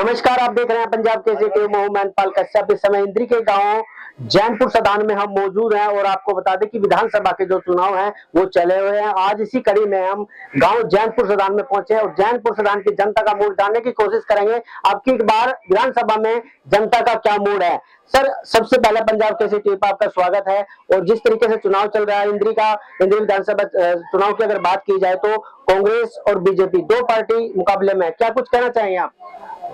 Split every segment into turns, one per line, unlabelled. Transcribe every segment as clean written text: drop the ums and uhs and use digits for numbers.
नमस्कार, आप देख रहे हैं पंजाब केसरी टीवी। मैं कश्यप। इस समय इंद्री के गांव जैनपुर सदान में हम मौजूद हैं और आपको बता दें कि विधानसभा के जो चुनाव हैं वो चले हुए हैं। आज इसी कड़ी में हम गांव जैनपुर सदान में पहुंचे और जैनपुर सदान की जनता का मूड जानने की कोशिश करेंगे। अब की बार विधानसभा में जनता का क्या मूड है। सर, सबसे पहले पंजाब केसरी टीवी पर आपका स्वागत है। और जिस तरीके से चुनाव चल रहा है इंद्री विधानसभा चुनाव की अगर बात की जाए तो कांग्रेस और बीजेपी दो पार्टी मुकाबले में, क्या कुछ कहना चाहेंगे आप?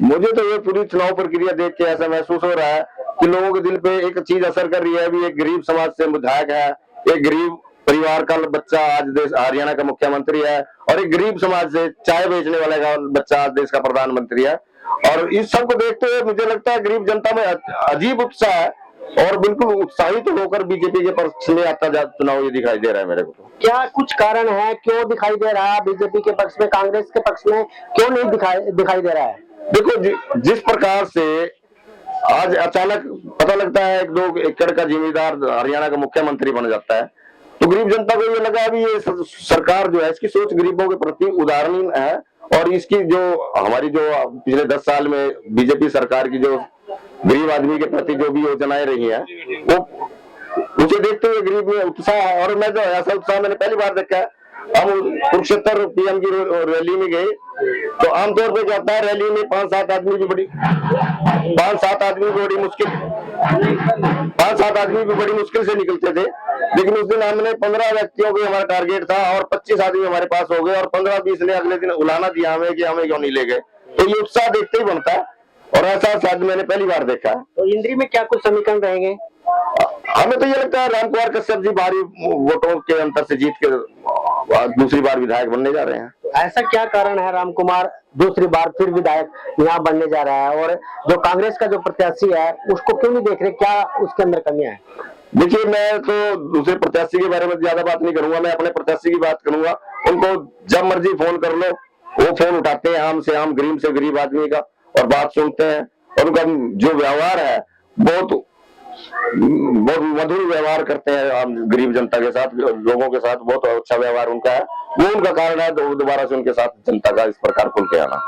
मुझे तो ये पूरी चुनाव प्रक्रिया देख के ऐसा महसूस हो रहा है कि लोगों के दिल पे एक चीज असर कर रही है। अभी एक गरीब समाज से विधायक है, एक गरीब परिवार का बच्चा आज देश हरियाणा का मुख्यमंत्री है, और एक गरीब समाज से चाय बेचने वाले का बच्चा आज देश का प्रधानमंत्री है। और इस सब को देखते हुए मुझे लगता है गरीब जनता में अजीब उत्साह है और बिल्कुल उत्साहित होकर बीजेपी के पक्ष में आता चुनाव ये दिखाई दे रहा है मेरे को।
क्या कुछ कारण है, क्यों दिखाई दे रहा है बीजेपी के पक्ष में, कांग्रेस के पक्ष में क्यों नहीं दिखाई दे रहा है?
देखो, जिस प्रकार से आज अचानक पता लगता है 1-2 एकड़ का जिम्मेदार हरियाणा का मुख्यमंत्री बन जाता है, तो गरीब जनता को ये लगा अभी ये सरकार जो है इसकी सोच गरीबों के प्रति उदारहीन है। और इसकी जो हमारी जो पिछले 10 साल में बीजेपी सरकार की जो गरीब आदमी के प्रति जो भी योजनाएं रही है वो उसे देखते हुए गरीब में उत्साह है। और मैं जो ऐसा उत्साह मैंने पहली बार देखा है। हम कुरुक्षेत्र पीएम की रैली में गए तो आमतौर पे क्या होता है, रैली में 5-7 आदमी भी बड़ी मुश्किल से निकलते थे। लेकिन उस दिन हमने 15 व्यक्तियों के हमारा टारगेट था और 25 आदमी हमारे पास हो गए और 15-20 ने अगले दिन उलाना दिया हमें कि हमें क्यों नहीं ले गए। तो ये उत्साह देखते ही बनता है और ऐसा शायद मैंने पहली बार देखा।
तो इंद्री में क्या कुछ समीकरण रहेंगे?
हमें तो ये लगता है रामकुमार कश्यप जी भारी वोटों के अंतर से जीत के दूसरी बार विधायक बनने जा रहे हैं।
तो ऐसा क्या कारण है रामकुमार दूसरी बार फिर विधायक यहाँ बनने जा रहा है? और जो कांग्रेस का जो प्रत्याशी है उसको क्यों नहीं देख रहे, क्या उसके अंदर कमियां है?
देखिए, मैं तो दूसरे प्रत्याशी के बारे में ज्यादा बात नहीं करूंगा, मैं अपने प्रत्याशी की बात करूंगा। उनको जब मर्जी फोन कर लो, वो फोन उठाते हैं आम से आम गरीब से गरीब आदमी का और बात सुनते हैं। और उनका जो व्यवहार है बहुत मधुर व्यवहार करते हैं गरीब जनता के साथ, लोगों के साथ बहुत अच्छा व्यवहार उनका है। वो उनका कारण है दोबारा से उनके साथ जनता का इस प्रकार खुल के आना।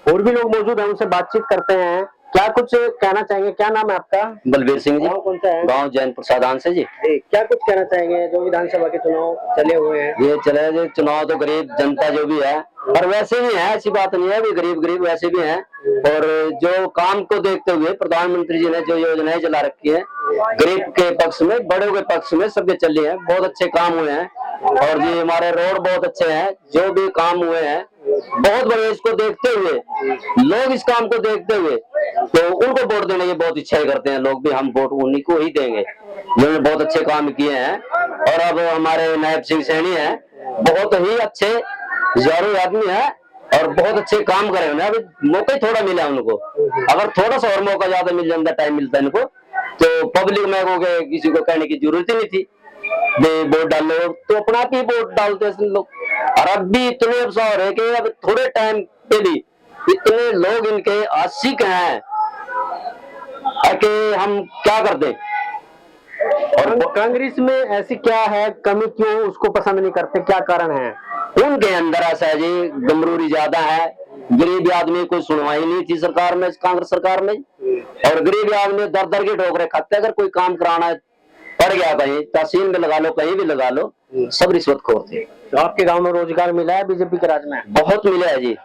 और भी लोग मौजूद हैं, उनसे बातचीत करते हैं। क्या कुछ कहना चाहेंगे? क्या नाम है आपका?
बलबीर सिंह जी।
कौन सा है?
गांव जैनपुर सदान से जी।
क्या कुछ कहना चाहेंगे? जो विधानसभा के चुनाव चले हुए हैं,
ये चले जो चुनाव तो गरीब जनता जो भी है और वैसे भी है, ऐसी बात नहीं है, भी गरीब वैसे भी हैं। और जो काम को देखते हुए प्रधानमंत्री जी ने जो योजनाएं चला रखी है गरीब के पक्ष में, बड़ों के पक्ष में, सबके चले हैं, बहुत अच्छे काम हुए हैं। और जी हमारे रोड बहुत अच्छे हैं, जो भी काम हुए हैं बहुत बड़े। इसको देखते हुए लोग, इस काम को देखते हुए तो उनको वोट देने की बहुत इच्छा करते हैं लोग भी। हम वोट उन्हीं को ही देंगे जिन्होंने बहुत अच्छे काम किए हैं। और अब हमारे नायब सिंह सैनी है, बहुत ही अच्छे जारू आदमी है और बहुत अच्छे काम करे उन्हें। अभी मौका ही थोड़ा मिला उनको, अगर थोड़ा सा और मौका ज्यादा मिल जाता, टाइम मिलता है इनको, तो पब्लिक में किसी को कहने की जरूरत ही नहीं थी वोट डालो, तो अपना आप ही वोट डालते हैं लोग। और अब भी इतने अवसर है कि अब थोड़े टाइम पे भी इतने लोग इनके आशिक हैं कि हम क्या कर दें।
और कांग्रेस में ऐसी क्या है कमी, क्यों उसको पसंद नहीं करते, क्या कारण है?
उनके अंदर ऐसा है जी, गमरूरी ज्यादा है। गरीब आदमी कोई सुनवाई नहीं थी सरकार में, कांग्रेस सरकार में। और गरीब आदमी दर दर के ठोकरे खाते, अगर कोई काम कराना पड़ गया कहीं तहसील में लगा लो, कहीं भी लगा लो, सब रिश्वतखोर थे।
तो आपके गांव में रोजगार मिला है बीजेपी के राज में?
बहुत मिला है जी,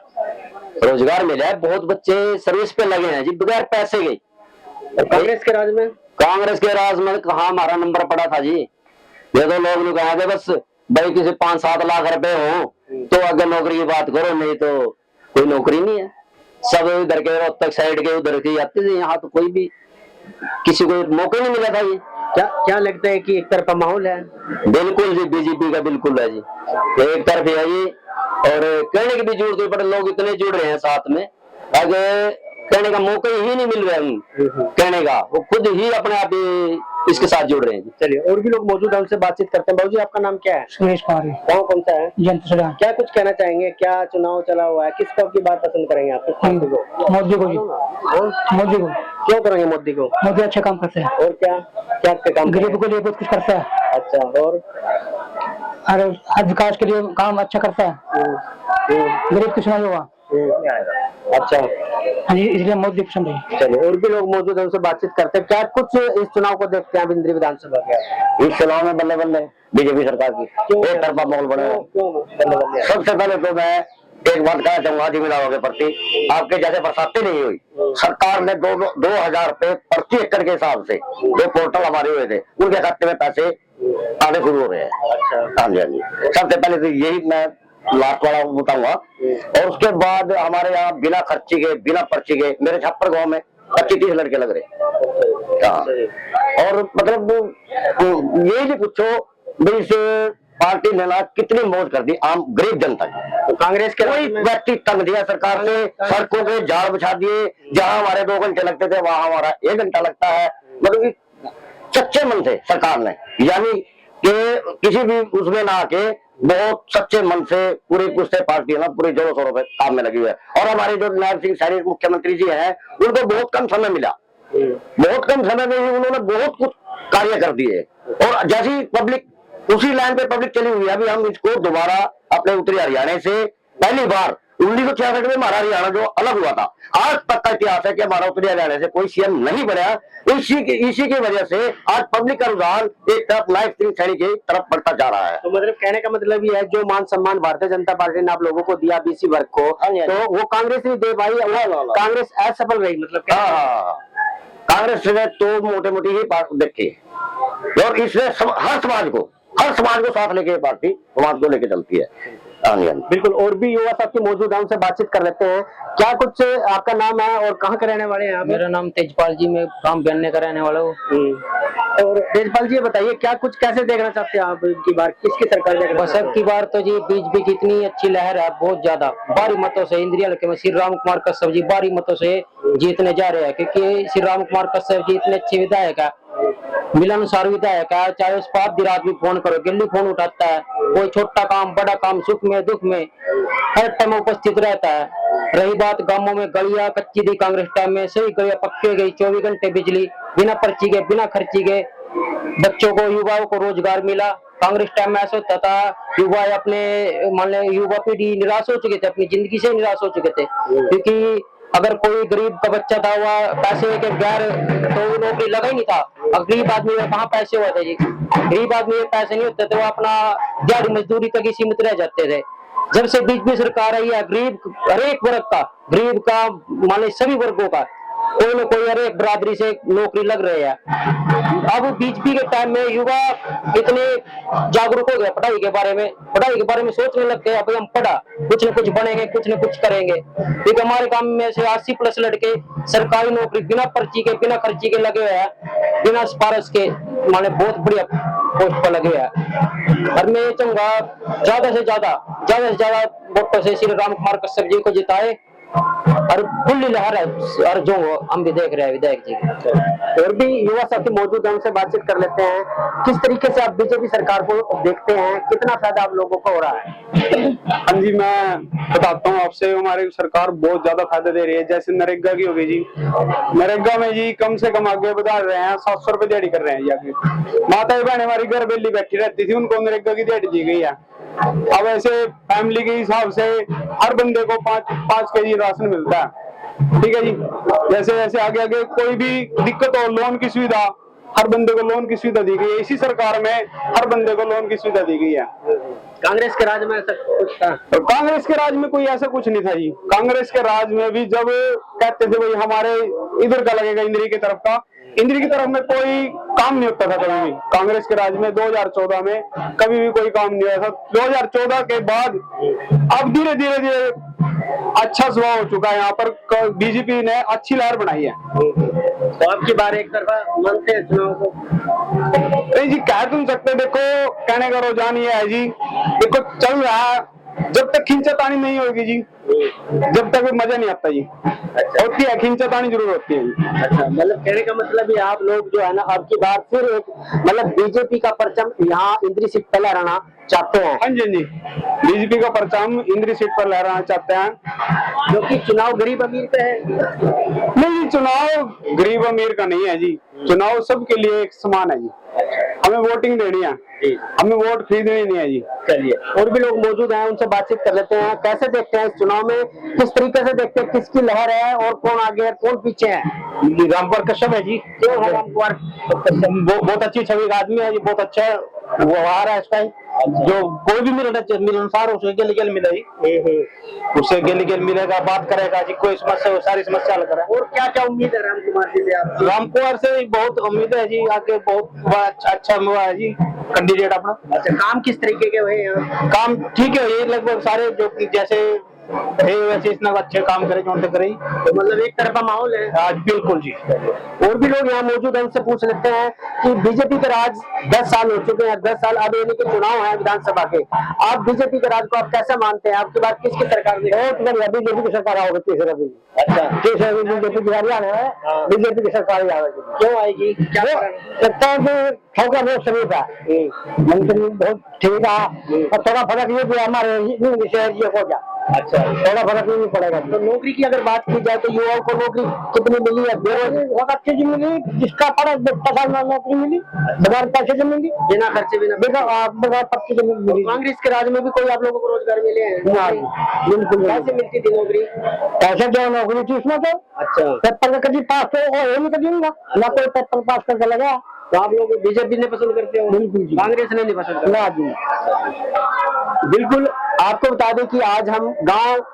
रोजगार मिला है, बहुत बच्चे सर्विस पे लगे हैं जी बगैर पैसे के।
और कांग्रेस के राज में?
कांग्रेस के राज में कहाँ हमारा नंबर पड़ा था जी। ये तो लोग ने कहा था बस भाई किसी 5-7 लाख रुपए हो तो अगर नौकरी की बात करो, नहीं तो कोई नौकरी नहीं है। सब इधर के रोहतक साइड के उधर के आते थे, यहाँ तो कोई भी किसी को मौका नहीं मिला था जी।
क्या लगता है कि एक तरफा माहौल है?
बिल्कुल जी, बीजेपी का बिल्कुल है जी, एक तरफ है जी। और कहने की भी जरूरत नहीं, बड़े लोग इतने जुड़ रहे हैं साथ में, आगे कहने का मौका ही नहीं मिल रहा है कहने का, वो खुद ही अपने आप ही इसके साथ जुड़ रहे हैं।
चलिए, और भी लोग मौजूद हैं, उनसे बातचीत करते हैं। बाबूजी, आपका नाम क्या है?
सुरेश कुमार।
गाँव कौन सा है?
जैनपुर सदान।
क्या कुछ कहना चाहेंगे? क्या चुनाव चला हुआ है, किस पद की बात पसंद करेंगे आप?
मोदी को जी। मोदी को
क्यों करेंगे मोदी को?
मोदी अच्छा काम करते हैं।
और क्या क्या काम?
गरीब के लिए बहुत कुछ करता है।
अच्छा, और
विकास के लिए काम अच्छा करता है। गरीब की सुनाई होगा।
अच्छा,
हाँ जी, इसलिए मोदी पसंद है।
चलिए और भी लोग मौजूद है, उनसे बातचीत करते हैं। क्या कुछ इस चुनाव को देखते हैं आप इंद्री विधानसभा के?
इस चुनाव में बल्ले बल्ले बीजेपी सरकार की एक तरफा माहौल बना है। सबसे पहले तो मैं एक बात कहना चाहूंगा जिम्मेदारों के प्रति, आपके जैसे बरसाती नहीं हुई, सरकार ने 2000 रुपए प्रति एकड़ के हिसाब से जो पोर्टल हमारे हुए थे उनके खाते में पैसे आने शुरू हो रहे हैं। हाँ जी, हाँ जी। सबसे पहले तो यही मैं लास्ट वाला बताऊंगा। और उसके बाद हमारे यहाँ बिना खर्ची के बिना पर्ची के मेरे छप्पर गांव में 25-30 लड़के लग रहे। हाँ, और मतलब ये नहीं पूछो भाई इस पार्टी ने ना कितनी मौज कर दी आम गरीब जनता की।
तो कांग्रेस के
कोई व्यक्ति तंग दिया सरकार ने, सड़कों के जाल बिछा दिए, जहां हमारे 2 घंटे लगते थे वहां हमारा 1 घंटा लगता है। मतलब कि सच्चे मन से सरकार ने, यानी कि किसी भी उसमें ना आके बहुत सच्चे मन से पूरी कुश्ते पार्टी है ना पूरे जोरों शोरों पे काम में लगी हुई है। और हमारे जो नायब सिंह सैनी मुख्यमंत्री जी हैं उनको बहुत कम समय मिला, बहुत कम समय में ही उन्होंने बहुत कुछ कार्य कर दिए। और जैसी पब्लिक उसी लाइन पे पब्लिक चली हुई है। अभी हम इसको दोबारा अपने उत्तरी हरियाणा से पहली बार 1966 में हमारा हरियाणा जो अलग हुआ था, आज तक का इतिहास है कि हमारा उत्तरी हरियाणा से कोई सीएम नहीं बना। इसी की वजह से आज पब्लिक का रुझान एक तरफ नायब सिंह सैनी की तरफ बढ़ता जा रहा है।
तो मतलब कहने का मतलब ये है जो मान सम्मान भारतीय जनता पार्टी ने आप लोगों को दिया बीसी वर्ग को, तो वो कांग्रेस नहीं दे पाई, कांग्रेस असफल रही मतलब।
हाँ, कांग्रेस ने तो मोटे मोटी ही देखी और इसने हर समाज को साथ लेके पार्टी समाज को लेके चलती है।
बिल्कुल। और भी युवा साथी मौजूद है, उनसे बातचीत कर लेते हैं। क्या कुछ आपका नाम है और कहाँ के रहने वाले हैं आप?
मेरा नाम तेजपाल जी, मैं गांव बेन्ने का रहने वाला हूँ।
और तेजपाल जी बताइए क्या कुछ कैसे देखना चाहते हैं आप की बार, किसकी सरकार देखना
बस अब की बार तो जी बीजेपी की इतनी अच्छी लहर है, बहुत ज्यादा भारी मतों से इंद्रिया हल्के में श्री राम कुमार कश्यप जी भारी मतों से जीतने जा रहे हैं। क्योंकि श्री राम कुमार कश्यप जी इतने अच्छे विधायक है, मिलानुसार विधायक है। चाहे उस पर आधी रात भी फोन करो गिल्ली फोन उठाता है, कोई छोटा काम बड़ा काम सुख में दुख में हर टाइम उपस्थित रहता है। रही बात गांवों में गलियां कच्ची थी कांग्रेस टाइम में, सही गलियां पक्की गई, 24 घंटे बिजली बिना पर्ची के बिना खर्ची के बच्चों को युवाओं को रोजगार मिला। कांग्रेस टाइम में ऐसा होता था युवा अपने मान ले युवा पीढ़ी निराश हो चुके थे, अपनी जिंदगी से निराश हो चुके थे। क्योंकि अगर कोई गरीब का बच्चा था वह पैसे के बगैर तो नौकरी लगा ही नहीं था। अब गरीब आदमी में कहाँ पैसे हुए थे जी, गरीब आदमी में पैसे नहीं होते थे, वो अपना दिहाड़ी मजदूरी तक ही सीमित रह जाते थे। जब से बीजेपी सरकार आई है गरीब हरेक वर्ग का, गरीब का मान ली सभी वर्गों का कोई न कोई हर एक बरादरी से नौकरी लग रही है। अब बीजेपी के टाइम में युवा इतने जागरूक हो गए पढ़ाई के बारे में सोचने लग गए अब हम पढ़ा कुछ न कुछ बनेंगे, कुछ न कुछ करेंगे। क्योंकि हमारे काम में से 80+ लड़के सरकारी नौकरी बिना पर्ची के बिना खर्ची के लगे हुए हैं, बिना सिफारिश के माने बहुत बढ़िया पोस्ट पर लगे हुए हैं। और मैं ये चाहूंगा ज्यादा से ज्यादा वोटों से श्री राम कुमार कश्यप जी को जिताए और खुली लहर है और जो हम भी देख रहे हैं विधायक जी।
और भी युवा साथी मौजूद है, उनसे बातचीत कर लेते हैं। किस तरीके से आप बीजेपी सरकार को देखते हैं, कितना फायदा आप लोगों को हो रहा है?
हाँ जी, मैं बताता हूँ आपसे, हमारी सरकार बहुत ज्यादा फायदा दे रही है। जैसे नरेगा की होगी जी, नरेगा में जी कम से कम आगे बढ़ा रहे हैं, 700 रुपए दिहाड़ी कर रहे हैं। जाके माता बहन हमारी घर बेली बैठी रहती थी, उनको नरेगा की दिहाड़ी दी गई है। अब ऐसे फैमिली के हिसाब से हर बंदे को 5 केजी राशन मिलता है। ठीक है जी, जैसे जैसे आगे आगे कोई भी दिक्कत हो लोन की सुविधा, हर बंदे को लोन की सुविधा दी गई है। इसी सरकार में हर बंदे को लोन की सुविधा दी गई है।
कांग्रेस के राज में ऐसा कुछ था?
तो कांग्रेस के राज में कोई ऐसा कुछ नहीं था जी। कांग्रेस के राज में भी जब कहते थे भाई हमारे इधर का लगेगा इंद्री की तरफ का, इंद्री की तरफ में कोई काम नहीं होता था कभी भी। कांग्रेस के राज में 2014 में कभी भी कोई काम नहीं हुआ था। 2014 के बाद अब धीरे धीरे अच्छा स्वभाव हो चुका है। यहाँ पर बीजेपी ने अच्छी लहर बनाई है।
तो आपकी बार एक तरफा मानते हैं चुनाव को?
नहीं जी, कह तुम सकते, देखो कहने का रुझान ये है जी, देखो चल रहा है, जब तक खींचातानी नहीं होगी जी, जब तक मजा नहीं आता जी। होती है खींचातानी जरूर होती है जी।
अच्छा, मतलब कहने का मतलब ये आप लोग जो है ना अब की बार फिर एक मतलब बीजेपी का परचम यहाँ इंद्री सीट पर लहराना चाहते हैं?
हाँ जी, बीजेपी का परचम इंद्री सीट पर लहराना चाहते हैं।
जो कि चुनाव गरीब अमीर का है?
नहीं जी, चुनाव गरीब अमीर का नहीं है जी, चुनाव सबके लिए एक समान है जी। हमें वोटिंग देनी है
जी।
हमें वोट खरीदनी नहीं है जी।
चलिए, और भी लोग मौजूद हैं, उनसे बातचीत कर लेते हैं। कैसे देखते हैं इस चुनाव में, किस तरीके से देखते हैं, किसकी लहर है और कौन आगे है कौन पीछे है?
रामकुमार कश्यप है जी।
क्यों है रामकुमार?
बहुत अच्छी छवि का आदमी है जी, बहुत अच्छा है वो आ रहा है इस टाइम। जो कोई भी मिलनसार उसके गेल गेल मिलेगी, उससे गेल गेल मिलेगा, बात करेगा जी, कोई समस्या हो सारी समस्या हल करेगा।
और क्या क्या उम्मीद है रामकुमार जी से आप?
रामकुमार से बहुत उम्मीद है जी, आगे बहुत अच्छा हुआ है जी कैंडिडेट अपना।
अच्छा, काम किस तरीके के हुए यहाँ?
काम ठीक है, ये लगभग सारे जो जैसे है वैसे इतना अच्छे काम करे जो करे।
तो मतलब एक तरफा माहौल है
आज बिल्कुल जी।
और भी लोग यहाँ मौजूद हैं, उनसे पूछ लेते हैं कि बीजेपी के राज 10 साल हो चुके हैं, 10 साल अब यानी कि चुनाव है विधानसभा के। आप बीजेपी के राज को आप कैसे मानते हैं? आपकी बात किसकी सरकार में?
बीजेपी की सरकार आओगे तीसरा भी।
अच्छा,
बीजेपी की हरियाणा है, बीजेपी की सरकार आएगी।
क्यों आएगी? क्या
लगता है कि ठोका बहुत सभी था, मंत्री बहुत ठीक है, और थोड़ा फर्क ये भी हमारे शहर हो गया।
अच्छा,
थोड़ा फर्क नहीं पड़ेगा।
तो नौकरी की अगर बात की जाए तो युवाओं को नौकरी कितनी मिली है?
बहुत अच्छी जी मिली, जिसका पड़ा नौकरी मिली, बगैर पैसे से मिली,
बिना खर्चे बिना
बगैर पैसे से मिली।
कांग्रेस के राज में भी कोई आप लोगों को रोजगार मिले हैं?
बिल्कुल।
कैसे मिलती थी नौकरी?
पैसे जो नौकरी थी उसमें तो
अच्छा,
पेपर कभी पास तो नहीं करूंगा ना, कोई पेपर पास करके लगा।
तो आप लोग बीजेपी ने पसंद करते हो?
बिल्कुल जी।
कांग्रेस ने नहीं पसंद करते?
ना जी।
बिल्कुल, आपको बता दें कि आज हम गांव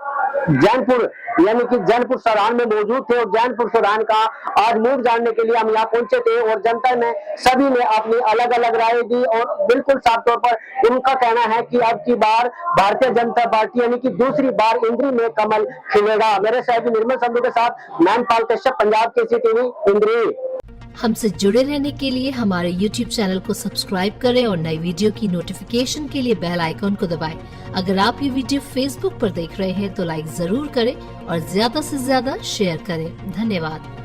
जैनपुर यानी कि जैनपुर सरान में मौजूद थे और जैनपुर सरान का आज मूड जानने के लिए हम यहाँ पहुंचे थे और जनता ने सभी ने अपनी अलग अलग राय दी और बिल्कुल साफ तौर पर उनका कहना है कि अब की बार भारतीय जनता पार्टी यानी कि दूसरी बार इंद्री में कमल खिलेगा। मेरे सहयोगी निर्मल संधू के साथ मैनपाल कश्यप, पंजाब केसरी टीवी, इंद्री।
हमसे जुड़े रहने के लिए हमारे YouTube चैनल को सब्सक्राइब करें और नई वीडियो की नोटिफिकेशन के लिए बेल आइकॉन को दबाएं। अगर आप ये वीडियो Facebook पर देख रहे हैं तो लाइक जरूर करें और ज्यादा से ज्यादा शेयर करें। धन्यवाद।